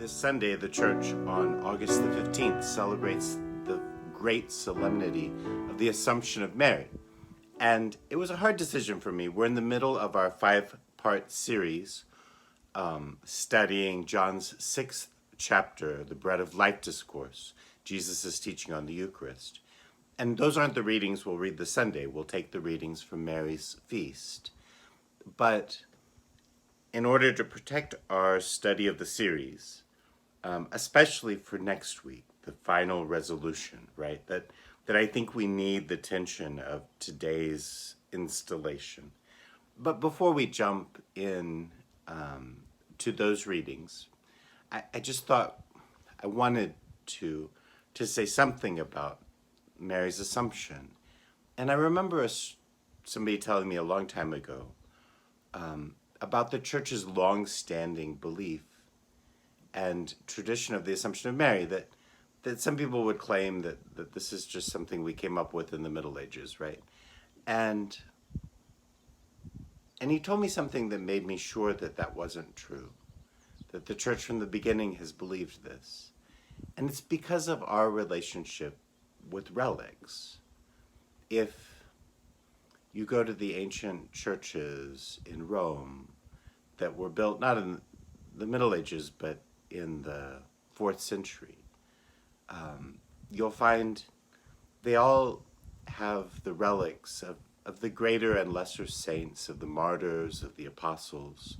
This Sunday, the church on August the 15th celebrates the great solemnity of the Assumption of Mary. And it was a hard decision for me. We're in the middle of our 5-part series studying John's 6th chapter, the Bread of Life Discourse. Jesus is teaching on the Eucharist. And those aren't the readings we'll read this Sunday. We'll take the readings from Mary's feast. But in order to protect our study of the series, especially for next week, the final resolution, right? That I think we need the tension of today's installation. But before we jump in to those readings, I just thought I wanted to say something about Mary's Assumption. And I remember somebody telling me a long time ago about the church's long-standing belief and tradition of the Assumption of Mary, that some people would claim that this is just something we came up with in the Middle Ages, right? And he told me something that made me sure that wasn't true, that the church from the beginning has believed this. And it's because of our relationship with relics. If you go to the ancient churches in Rome that were built not in the Middle Ages, but in the 4th century, you'll find they all have the relics of the greater and lesser saints, of the martyrs, of the apostles.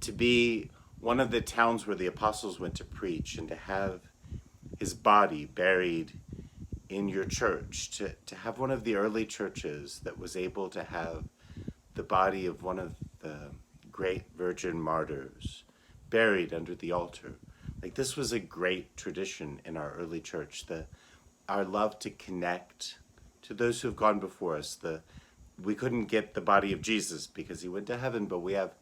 To be one of the towns where the apostles went to preach and to have his body buried in your church, to have one of the early churches that was able to have the body of one of the great virgin martyrs buried under the altar. Like, this was a great tradition in our early church, our love to connect to those who have gone before us. We couldn't get the body of Jesus because he went to heaven, but we have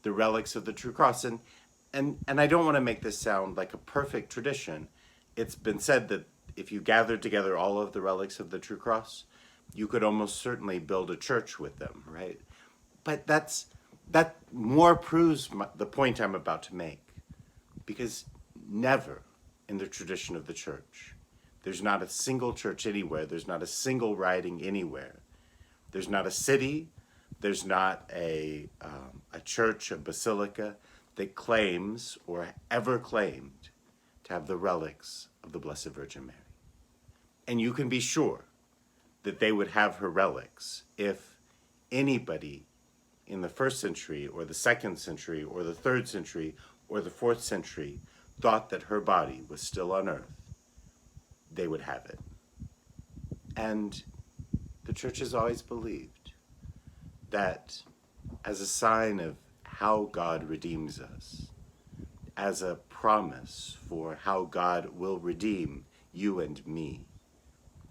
the relics of the true cross. And I don't want to make this sound like a perfect tradition. It's been said that if you gathered together all of the relics of the true cross, you could almost certainly build a church with them, right? But that more proves the point I'm about to make, because never in the tradition of the church, there's not a single church anywhere, there's not a single writing anywhere, there's not a city, there's not a church, a basilica that claims or ever claimed to have the relics of the Blessed Virgin Mary. And you can be sure that they would have her relics if anybody in the 1st century or the 2nd century or the 3rd century or the 4th century thought that her body was still on earth. They would have it. And the church has always believed that as a sign of how God redeems us, as a promise for how God will redeem you and me,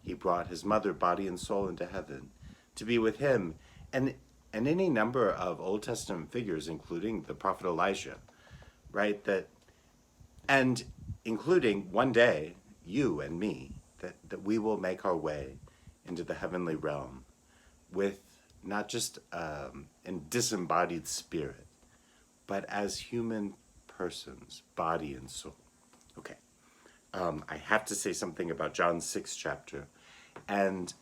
he brought his mother, body and soul, into heaven to be with him. And any number of Old Testament figures, including the prophet Elijah, right? And including one day, you and me, that we will make our way into the heavenly realm with not just a disembodied spirit, but as human persons, body and soul. Okay. I have to say something about John's 6th chapter. And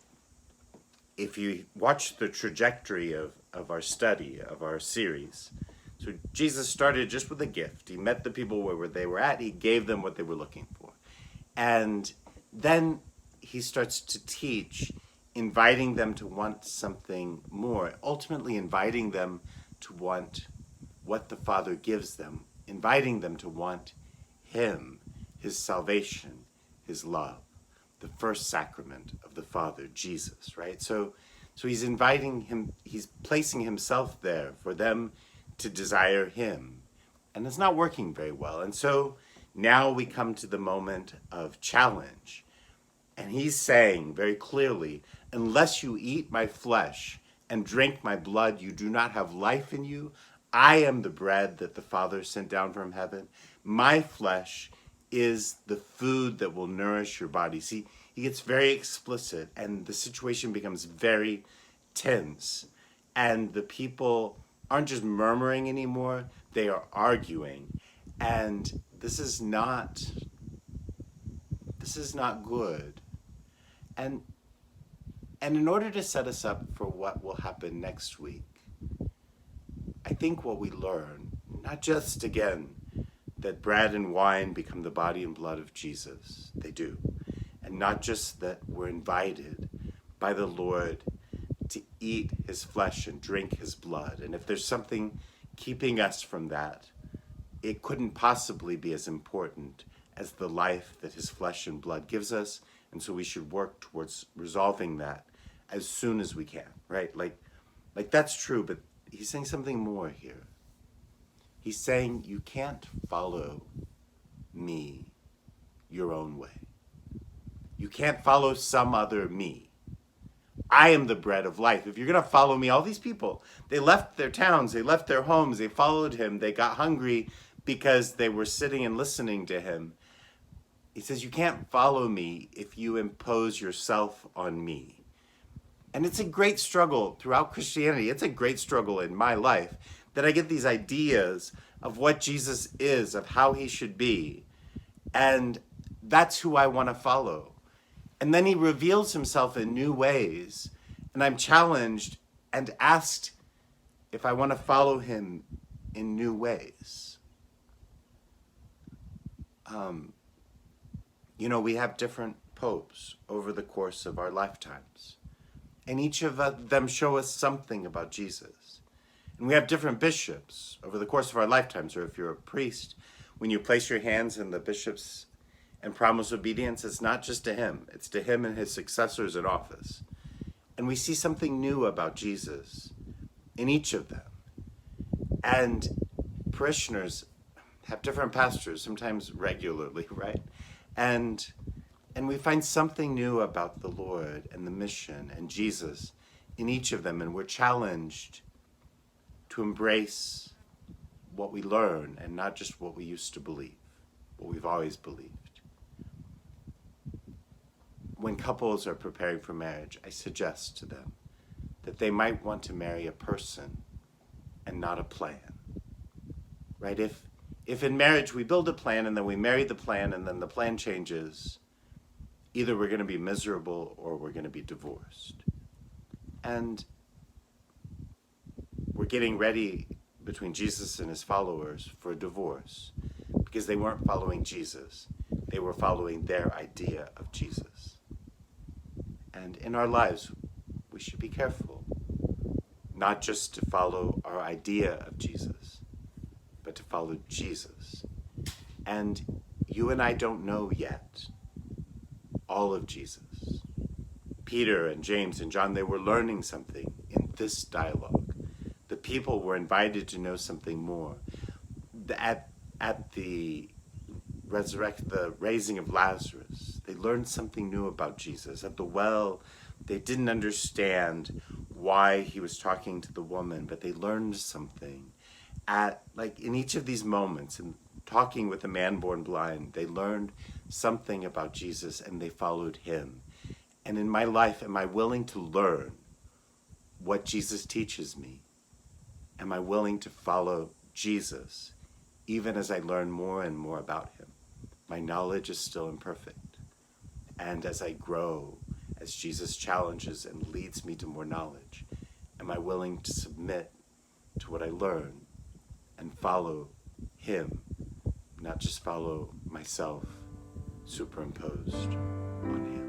if you watch the trajectory of our study, of our series, so Jesus started just with a gift. He met the people where they were at. He gave them what they were looking for. And then he starts to teach, inviting them to want something more, ultimately inviting them to want what the Father gives them, inviting them to want him, his salvation, his love, the first sacrament of the Father, Jesus, right? So he's inviting him, he's placing himself there for them to desire him. And it's not working very well. And so now we come to the moment of challenge. And he's saying very clearly, unless you eat my flesh and drink my blood, you do not have life in you. I am the bread that the Father sent down from heaven. My flesh is the food that will nourish your body. See, he gets very explicit, and the situation becomes very tense. And the people aren't just murmuring anymore, they are arguing. And this is not good. And in order to set us up for what will happen next week, I think what we learn, not just again that bread and wine become the body and blood of Jesus, they do, and not just that we're invited by the Lord to eat his flesh and drink his blood. And if there's something keeping us from that, it couldn't possibly be as important as the life that his flesh and blood gives us. And so we should work towards resolving that as soon as we can, right? Like that's true, but he's saying something more here. He's saying you can't follow me your own way. You can't follow some other me. I am the bread of life. If you're going to follow me, all these people, they left their towns, they left their homes, they followed him, they got hungry because they were sitting and listening to him. He says, you can't follow me if you impose yourself on me. And it's a great struggle throughout Christianity. It's a great struggle in my life that I get these ideas of what Jesus is, of how he should be. And that's who I want to follow. And then he reveals himself in new ways. And I'm challenged and asked if I want to follow him in new ways. We have different popes over the course of our lifetimes. And each of them show us something about Jesus. And we have different bishops over the course of our lifetimes. Or if you're a priest, when you place your hands in the bishops and promise obedience, it's not just to him. It's to him and his successors in office. And we see something new about Jesus in each of them. And parishioners have different pastors, sometimes regularly, right? And we find something new about the Lord and the mission and Jesus in each of them. And we're challenged to embrace what we learn and not just what we used to believe, what we've always believed. When couples are preparing for marriage, I suggest to them that they might want to marry a person and not a plan, right? If in marriage we build a plan and then we marry the plan and then the plan changes, either we're going to be miserable or we're going to be divorced. And we're getting ready between Jesus and his followers for a divorce because they weren't following Jesus. They were following their idea of Jesus. And in our lives, we should be careful not just to follow our idea of Jesus, but to follow Jesus. And you and I don't know yet all of Jesus. Peter and James and John, they were learning something in this dialogue. The people were invited to know something more. At the raising of Lazarus, they learned something new about Jesus. At the well, they didn't understand why he was talking to the woman, but they learned something. In each of these moments, and talking with the man born blind, they learned something about Jesus and they followed him. And in my life, am I willing to learn what Jesus teaches me? Am I willing to follow Jesus even as I learn more and more about him? My knowledge is still imperfect. And as I grow, as Jesus challenges and leads me to more knowledge, am I willing to submit to what I learn and follow him, not just follow myself superimposed on him?